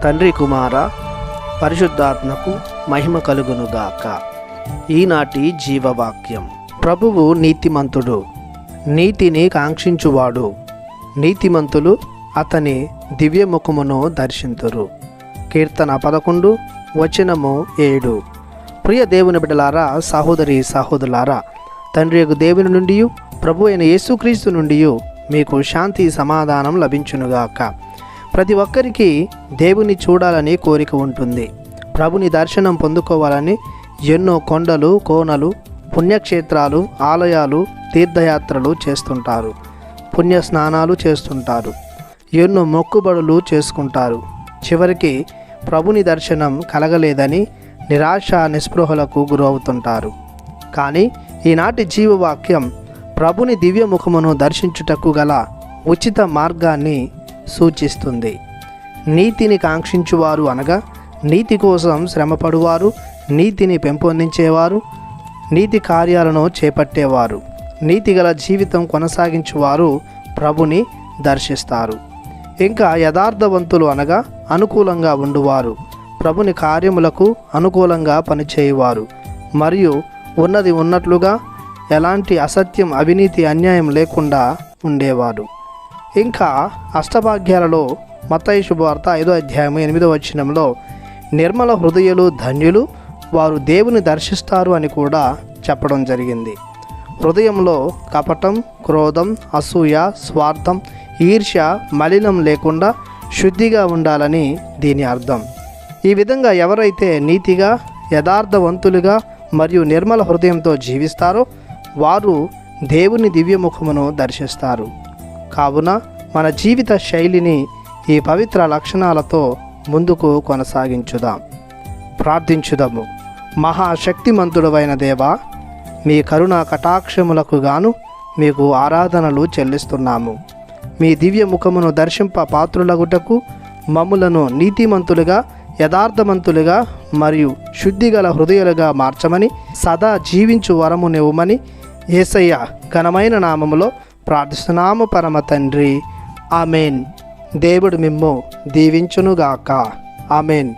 తండ్రి కుమార పరిశుద్ధాత్మకు మహిమ కలుగునుగాక. ఈనాటి జీవవాక్యం. ప్రభువు నీతిమంతుడు, నీతిని కాంక్షించువాడు. నీతిమంతులు అతని దివ్యముఖమును దర్శింతురు. కీర్తన 11 వచనము 7. ప్రియ దేవుని బిడ్డలారా, సహోదరి సహోదరులారా, తండ్రి యొక్క దేవుని నుండి ప్రభు అయిన యేసుక్రీస్తు నుండి మీకు శాంతి సమాధానం లభించునుగాక. ప్రతి ఒక్కరికి దేవుని చూడాలని కోరిక ఉంటుంది. ప్రభుని దర్శనం పొందుకోవాలని ఎన్నో కొండలు, కోనలు, పుణ్యక్షేత్రాలు, ఆలయాలు, తీర్థయాత్రలు చేస్తుంటారు. పుణ్య స్నానాలు చేస్తుంటారు. ఎన్నో మొక్కుబడులు చేసుకుంటారు. చివరికి ప్రభుని దర్శనం కలగలేదని నిరాశ నిస్పృహలకు గురవుతుంటారు. కానీ ఈనాటి జీవవాక్యం ప్రభుని దివ్యముఖమును దర్శించుటకు గల ఉచిత మార్గాన్ని సూచిస్తుంది. నీతిని కాంక్షించువారు అనగా నీతి కోసం శ్రమపడువారు, నీతిని పెంపొందించేవారు, నీతి కార్యాలను చేపట్టేవారు, నీతిగల జీవితం కొనసాగించువారు ప్రభుని దర్శిస్తారు. ఇంకా యథార్థవంతులు అనగా అనుకూలంగా ఉండువారు, ప్రభుని కార్యములకు అనుకూలంగా పనిచేయువారు, మరియు ఉన్నది ఉన్నట్లుగా ఎలాంటి అసత్యం, అవినీతి, అన్యాయం లేకుండా ఉండేవారు. ఇంకా అష్టభాగ్యాలలో మత్తయి శుభవార్త 5వ అధ్యాయం 8వ వచనంలో నిర్మల హృదయులు ధన్యులు, వారు దేవుని దర్శిస్తారు అని కూడా చెప్పడం జరిగింది. హృదయంలో కపటం, క్రోధం, అసూయ, స్వార్థం, ఈర్ష్య, మలినం లేకుండా శుద్ధిగా ఉండాలని దీని అర్థం. ఈ విధంగా ఎవరైతే నీతిగా, యథార్థవంతులుగా మరియు నిర్మల హృదయంతో జీవిస్తారో వారు దేవుని దివ్యముఖమును దర్శిస్తారు. కావున మన జీవిత శైలిని ఈ పవిత్ర లక్షణాలతో ముందుకు కొనసాగించుదాం. ప్రార్థించుదాము. మహాశక్తిమంతుడవైన దేవా, మీ కరుణా కటాక్షములకు గాను మీకు ఆరాధనలు చెల్లిస్తున్నాము. మీ దివ్యముఖమును దర్శింప పాత్రులగుటకు మమ్ములను నీతిమంతులుగా, యథార్థవంతులుగా మరియు శుద్ధిగల హృదయాలుగా మార్చమని, సదా జీవించు వరమునివ్వమని యేసయ్య ఘనమైన నామములో ప్రార్థిస్తున్నాము పరమ తండ్రి. ఆమెన్. దేవుడు మిమ్ము దీవించునుగాక. ఆమెన్.